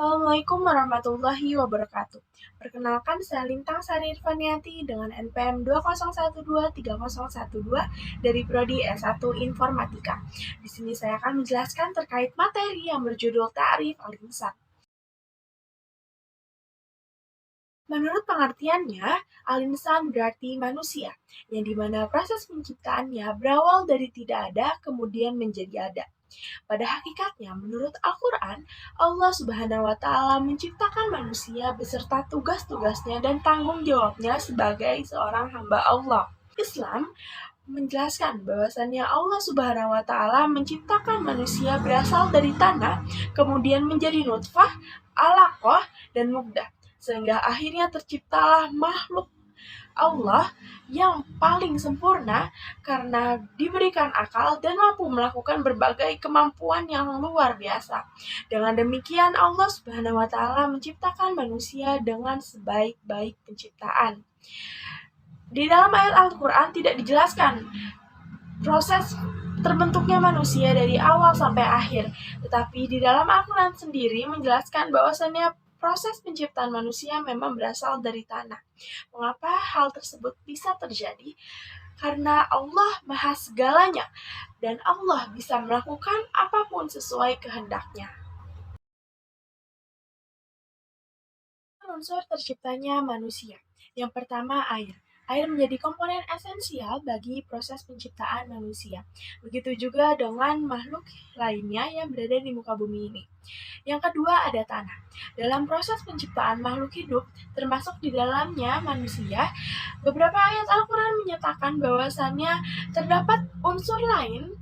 Assalamualaikum warahmatullahi wabarakatuh. Perkenalkan, saya Lintang Sari Irfaniati dengan NPM 201230012 dari Prodi S1 Informatika. Di sini saya akan menjelaskan terkait materi yang berjudul Ta'rif Al-Insan. Menurut pengertiannya, al-insan berarti manusia, yang dimana proses penciptaannya berawal dari tidak ada kemudian menjadi ada. Pada hakikatnya, menurut Al-Quran, Allah Subhanahu wa Ta'ala menciptakan manusia beserta tugas-tugasnya dan tanggung jawabnya sebagai seorang hamba Allah. Islam menjelaskan bahwasannya Allah Subhanahu wa Ta'ala menciptakan manusia berasal dari tanah, kemudian menjadi nutfah, alaqah, dan mudghah, sehingga akhirnya terciptalah makhluk Allah yang paling sempurna karena diberikan akal dan mampu melakukan berbagai kemampuan yang luar biasa. Dengan demikian Allah Subhanahu wa Ta'ala menciptakan manusia dengan sebaik-baik penciptaan. Di dalam ayat Al-Quran tidak dijelaskan proses terbentuknya manusia dari awal sampai akhir, tetapi di dalam Al-Quran sendiri menjelaskan bahwasannya proses penciptaan manusia memang berasal dari tanah. Mengapa hal tersebut bisa terjadi? Karena Allah Maha segalanya dan Allah bisa melakukan apapun sesuai kehendaknya. Unsur terciptanya manusia. Yang pertama, air. Air menjadi komponen esensial bagi proses penciptaan manusia. Begitu juga dengan makhluk lainnya yang berada di muka bumi ini. Yang kedua, ada tanah. Dalam proses penciptaan makhluk hidup, termasuk di dalamnya manusia, beberapa ayat Al-Quran menyatakan bahwasannya terdapat unsur lain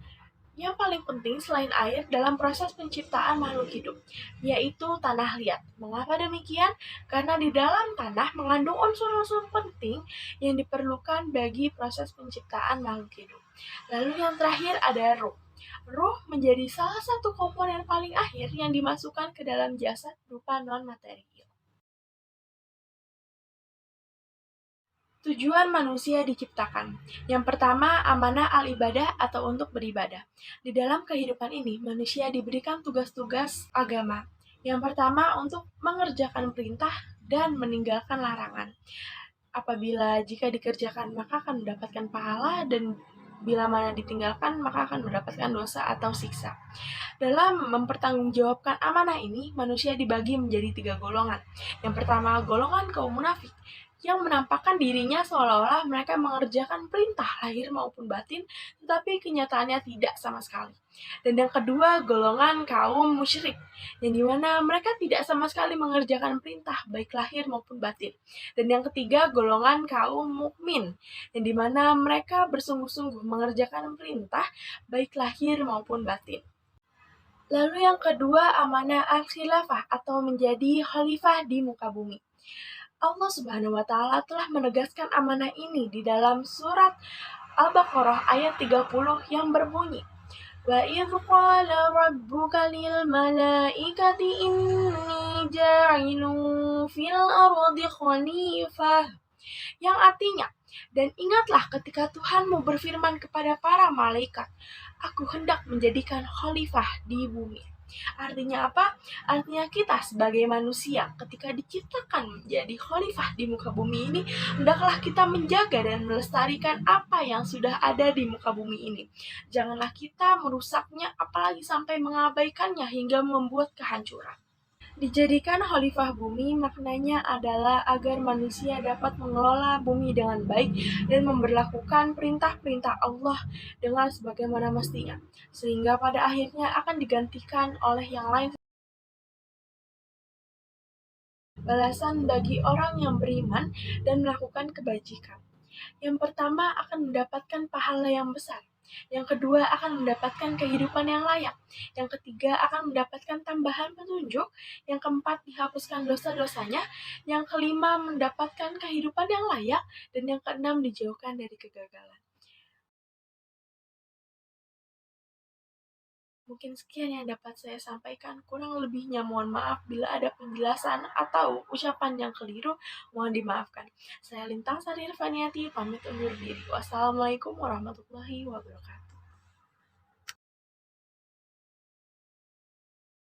yang paling penting selain air dalam proses penciptaan makhluk hidup, yaitu tanah liat. Mengapa demikian? Karena di dalam tanah mengandung unsur-unsur penting yang diperlukan bagi proses penciptaan makhluk hidup. Lalu yang terakhir ada ruh. Ruh menjadi salah satu komponen paling akhir yang dimasukkan ke dalam jasad berupa non-material. Tujuan manusia diciptakan. Yang pertama, amanah al-ibadah atau untuk beribadah. Di dalam kehidupan ini, manusia diberikan tugas-tugas agama. Yang pertama, untuk mengerjakan perintah dan meninggalkan larangan. Apabila jika dikerjakan, maka akan mendapatkan pahala, dan bila mana ditinggalkan, maka akan mendapatkan dosa atau siksa. Dalam mempertanggungjawabkan amanah ini, manusia dibagi menjadi 3 golongan. Yang pertama, golongan kaum munafik, yang menampakkan dirinya seolah-olah mereka mengerjakan perintah lahir maupun batin, tetapi kenyataannya tidak sama sekali. Dan yang kedua, golongan kaum musyrik, yang dimana mereka tidak sama sekali mengerjakan perintah, baik lahir maupun batin. Dan yang ketiga, golongan kaum mukmin, yang dimana mereka bersungguh-sungguh mengerjakan perintah, baik lahir maupun batin. Lalu yang kedua, amanah al-khilafah atau menjadi khalifah di muka bumi. Allah Subhanahu wa Ta'ala telah menegaskan amanah ini di dalam surat Al-Baqarah ayat 30 yang berbunyi, Wa idh qala rabbuka lil malaikati inni ja'ilun fil ardi khalifah, yang artinya, dan ingatlah ketika Tuhanmu berfirman kepada para malaikat, aku hendak menjadikan khalifah di bumi. Artinya apa? Artinya kita sebagai manusia ketika diciptakan menjadi khalifah di muka bumi ini, hendaklah kita menjaga dan melestarikan apa yang sudah ada di muka bumi ini. Janganlah kita merusaknya, apalagi sampai mengabaikannya hingga membuat kehancuran. Dijadikan khalifah bumi maknanya adalah agar manusia dapat mengelola bumi dengan baik dan memberlakukan perintah-perintah Allah dengan sebagaimana mestinya, sehingga pada akhirnya akan digantikan oleh yang lain. Balasan bagi orang yang beriman dan melakukan kebajikan. Yang pertama akan mendapatkan pahala yang besar. Yang kedua akan mendapatkan kehidupan yang layak. Yang ketiga akan mendapatkan tambahan petunjuk. Yang keempat dihapuskan dosa-dosanya. Yang kelima mendapatkan kehidupan yang layak. Dan yang keenam dijauhkan dari kegagalan. Mungkin sekian yang dapat saya sampaikan. Kurang lebihnya mohon maaf bila ada penjelasan atau ucapan yang keliru, mohon dimaafkan. Saya Lintang Sari Irfaniati, pamit undur diri. Wassalamualaikum warahmatullahi wabarakatuh.